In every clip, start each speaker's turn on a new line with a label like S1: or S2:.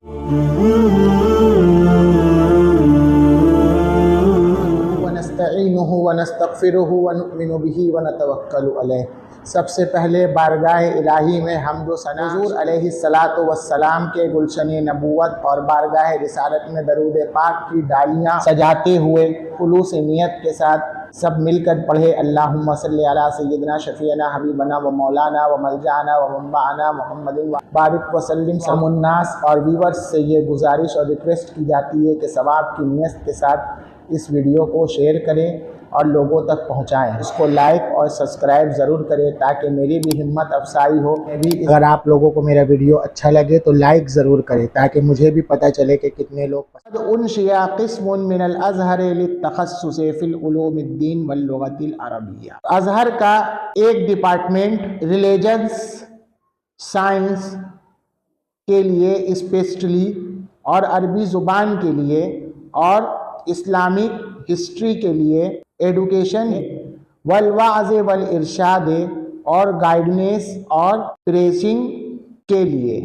S1: ونستعینہ ونستغفرہ ونؤمن بہ ونتوکل علیہ۔ سب سے پہلے بارگاہ الہی میں حمد و ثنا حضور علیہ السلام کے گلشن نبوت اور بارگاہ رسالت میں درود پاک کی ڈالیاں سجاتے ہوئے خلوص نیت کے ساتھ سب مل کر پڑھے اللہم صلی علی سیدنا شفیعنا حبیبنا و مولانا و ملجانا و منبعنا محمد بارک وسلم سلام الناس۔ اور ویورز سے یہ گزارش اور ریکویسٹ کی جاتی ہے کہ ثواب کی نیت کے ساتھ اس ویڈیو کو شیئر کریں اور لوگوں تک پہنچائیں، اس کو لائک اور سبسکرائب ضرور کریں تاکہ میری بھی ہمت افزائی ہو۔ اگر آپ لوگوں کو میرا ویڈیو اچھا لگے تو لائک ضرور کریں تاکہ مجھے بھی پتہ چلے کہ کتنے لوگ پسند۔ انشئ قسم من الازہر للتخصص فی العلوم الدین واللغۃ العربیہ۔ ازہر کا ایک ڈپارٹمنٹ ریلیجنس سائنس کے لیے اسپیشلی اور عربی زبان کے لیے اور اسلامک ہسٹری کے لیے ایڈوکیشن والوعظ والارشاد اور گائیڈنس اور پریسنگ کے لیے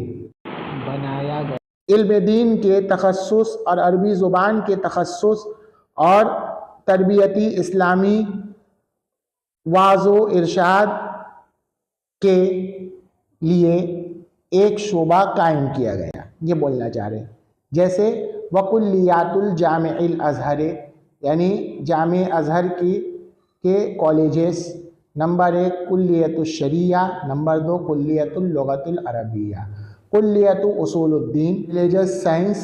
S1: بنایا گیا۔ علم دین کے تخصص اور عربی زبان کے تخصص اور تربیتی اسلامی وعظ و ارشاد کے لیے ایک شعبہ قائم کیا گیا، یہ بولنا چاہ رہے ہیں۔ جیسے وکلیات الجامع الازہر، یعنی جامع ازہر کے کالجز، نمبر 1 کلیت الشریعہ، نمبر 2 کلیت اللغۃ العربیہ، کلیت اصول الدین، ریلیجس سائنس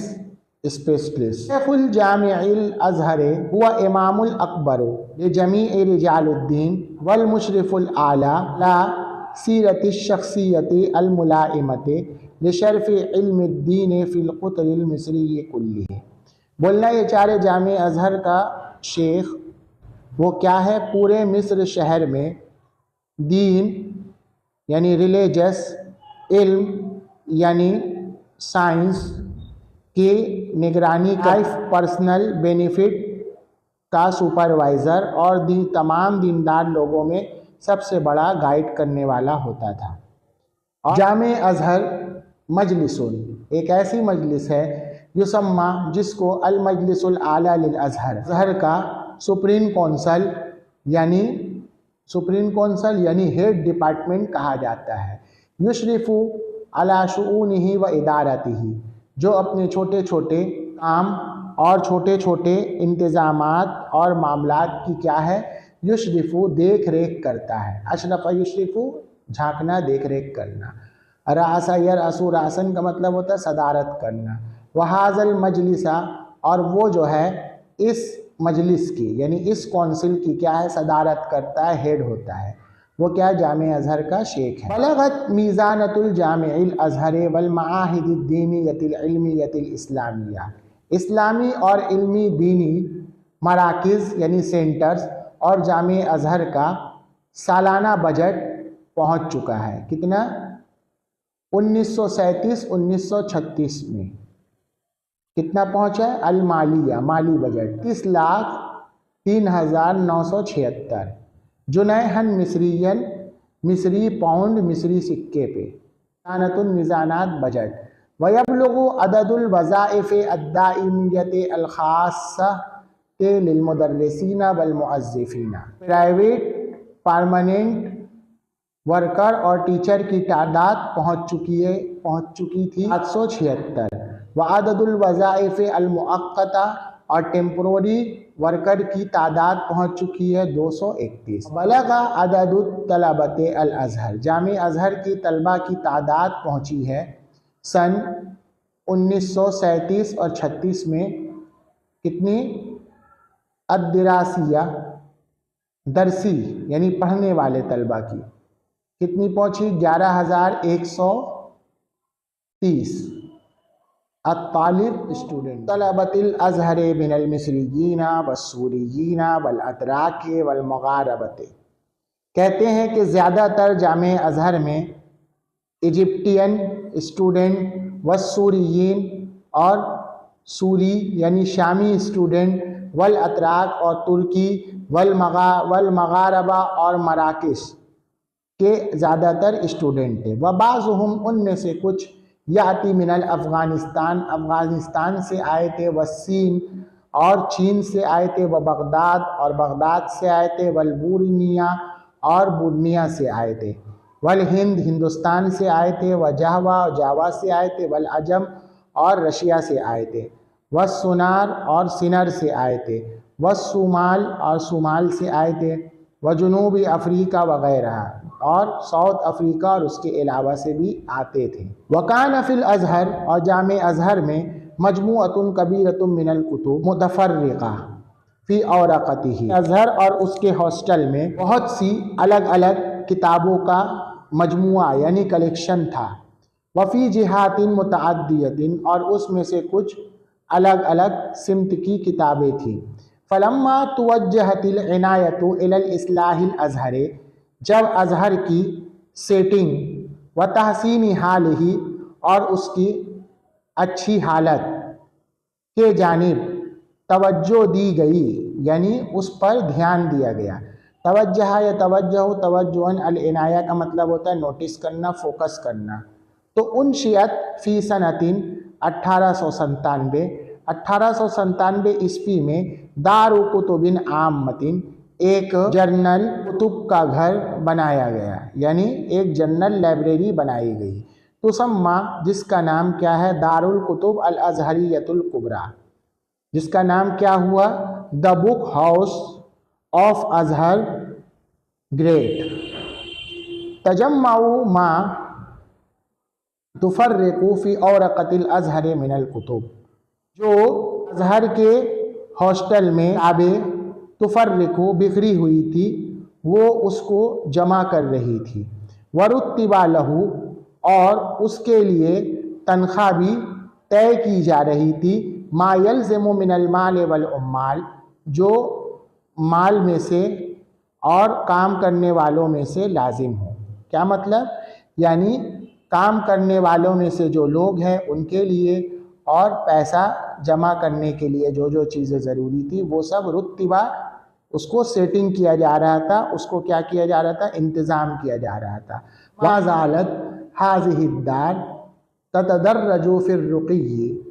S1: اسپیشلسٹ۔ شیخ الجامع الازہر هو امام الاکبر لجمیع رجال الدین والمشرف الاعلی لا سیرت الشخصیت الملائمت لشرف علم الدین فی القطر المصری کلہ۔ بولنا یہ چاہ رہے جامع ازہر کا شیخ وہ کیا ہے، پورے مصر شہر میں دین یعنی ریلیجس، علم یعنی سائنس کی نگرانی کا پرسنل بینیفٹ کا سپروائزر اور تمام دیندار لوگوں میں سب سے بڑا گائیڈ کرنے والا ہوتا تھا۔ جامع ازہر مجلس ایک ایسی مجلس ہے یسمى جس کو المجلس الاعلی للازہر، ازہر کا سپریم کونسل یعنی ہیڈ ڈپارٹمنٹ کہا جاتا ہے۔ یشرف علی شؤونہ و ادارتہ، جو اپنے چھوٹے چھوٹے کام اور چھوٹے چھوٹے انتظامات اور معاملات کی کیا ہے، یشرف دیکھ ریکھ کرتا ہے۔ اشرف یشرف جھانکنا، دیکھ ریکھ کرنا۔ رأس یرأس، رأسن کا مطلب ہوتا ہے صدارت کرنا۔ وہذا المجلس، اور وہ جو ہے اس مجلس کی یعنی اس کونسل کی کیا ہے، صدارت کرتا ہے، ہیڈ ہوتا ہے، وہ کیا جامع ازہر کا شیخ ہے۔ بلغت میزانۃ الجامع الازہر والمعاہد الدینیۃ العلمیۃ الاسلامیہ، اسلامی اور علمی دینی مراکز یعنی سینٹرز اور جامع ازہر کا سالانہ بجٹ پہنچ چکا ہے کتنا، 1937-1936 میں کتنا پہنچا ہے، المالیہ مالی بجٹ 30,03,976 جنیحً مصرین، مصری پاؤنڈ، مصری سکے پہ، میزانۃ المیزانات بجٹ۔ ویبلغ عدد الوظائف الدائمیۃ الخاصہ للمدرسین والموظفین، پرائیویٹ پرماننٹ ورکر اور ٹیچر کی تعداد پہنچ چکی تھی 776۔ وعدد الوظائف المؤقتہ، اور ٹیمپروری ورکر کی تعداد پہنچ چکی ہے 231۔ بلغ عدد طلبۃ الازہر، جامع ازہر کی طلبہ کی تعداد پہنچی ہے سن 1937 اور 36 میں کتنی، الدراسیہ درسی یعنی پڑھنے والے طلبہ کی کتنی پہنچی، 11,130۔ الطالب اسٹوڈنٹ، طلبۃ الازہر من المصریین والسوریین والاتراک والمغاربہ، کہتے ہیں کہ زیادہ تر جامع ازہر میں ایجپٹین اسٹوڈنٹ والسوریین اور سوری یعنی شامی اسٹوڈنٹ، والاتراک اور ترکی، والمغاربہ اور مراکش کے زیادہ تر اسٹوڈنٹ تھے۔ وبعضهم ان میں سے کچھ یاتی من الافغانستان، افغانستان سے آئے تھے، والصین اور چین سے آئے تھے، وبغداد اور بغداد سے آئے تھے، والبورنیہ اور بورنیہ سے آئے تھے، والہند ہندوستان سے آئے تھے، وجاوا جاوا سے آئے تھے، والعجم اور رشیا سے آئے تھے، والسنار اور سنر سے آئے تھے، والصومال اور صومال سے آئے تھے، وجنوبی افریقہ وغیرہ اور ساؤتھ افریقہ اور اس کے علاوہ سے بھی آتے تھے۔ وکان فی الازہر اور جامع ازہر میں مجموعۃ کبیرۃ من الکتب متفرقہ فی اورقتہ، ازہر اور اس کے ہاسٹل میں بہت سی الگ الگ کتابوں کا مجموعہ یعنی کلیکشن تھا، وفی جہات متعدیۃ اور اس میں سے کچھ الگ الگ سمت کی کتابیں تھیں۔ فلما توجہت العنایۃ الی الاصلاح الازہر، جب ازہر کی سیٹنگ و تحسین حالہ اور اس کی اچھی حالت کے جانب توجہ دی گئی، یعنی اس پر دھیان دیا گیا۔ توجہ یا توجہن العنایہ کا مطلب ہوتا ہے نوٹس کرنا، فوکس کرنا۔ تو انشئت فی سنۃ 1897 عیسوی میں دار کتب عامۃ، ایک جرنل کتب کا گھر بنایا گیا، یعنی ایک جنرل لائبریری بنائی گئی، تسمى جس کا نام کیا ہے، دار الکتب الازہریۃ الکبریٰ، جس کا نام کیا ہوا، دا بک ہاؤس آف ازہر گریٹ۔ تجمعوا ما تفرق فی اورقۃ الازہر من الکتب، جو ازہر کے ہاسٹل میں کتابیں تفرق بکھری ہوئی تھی وہ اس کو جمع کر رہی تھی، ورتب لہ اور اس کے لیے تنخواہ بھی طے کی جا رہی تھی، ما یلزم من المال والعمال، جو مال میں سے اور کام کرنے والوں میں سے لازم ہو۔ کیا مطلب؟ یعنی کام کرنے والوں میں سے جو لوگ ہیں ان کے لیے اور پیسہ جمع کرنے کے لیے جو جو چیزیں ضروری تھی وہ سب رتبہ، اس کو سیٹنگ کیا جا رہا تھا، اس کو کیا کیا جا رہا تھا، انتظام کیا جا رہا تھا۔ ما زالت هذه الدار تتدرج فی الرقی،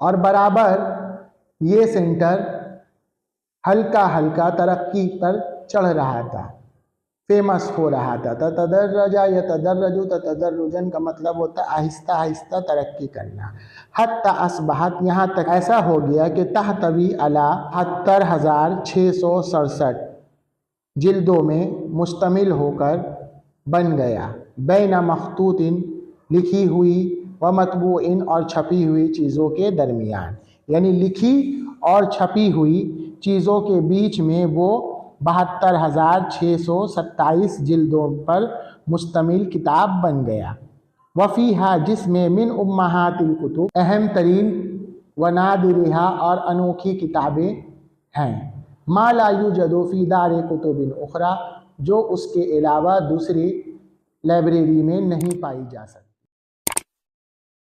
S1: اور برابر یہ سینٹر ہلکا ہلکا ترقی پر چڑھ رہا تھا، فیمس ہو رہا تھا۔ تتدرج یتدرج، تتدرجن کا مطلب ہوتا ہے آہستہ آہستہ ترقی کرنا۔ حتی اصبحت، یہاں تک ایسا ہو گیا کہ تحتوی علی 77667 جلدوں میں مشتمل ہو کر بن گیا، بین مخطوط لکھی ہوئی و مطبوع اور چھپی ہوئی چیزوں کے درمیان، یعنی لکھی اور چھپی ہوئی چیزوں کے بیچ میں وہ 72627 جلدوں پر مشتمل کتاب بن گیا۔ وفیہا، جس میں من امہات الکتب، اہم ترین و نادرہا اور انوکھی کتابیں ہیں، ما لا یوجد فی دار کتب اخری، جو اس کے علاوہ دوسری لائبریری میں نہیں پائی جا سکتی۔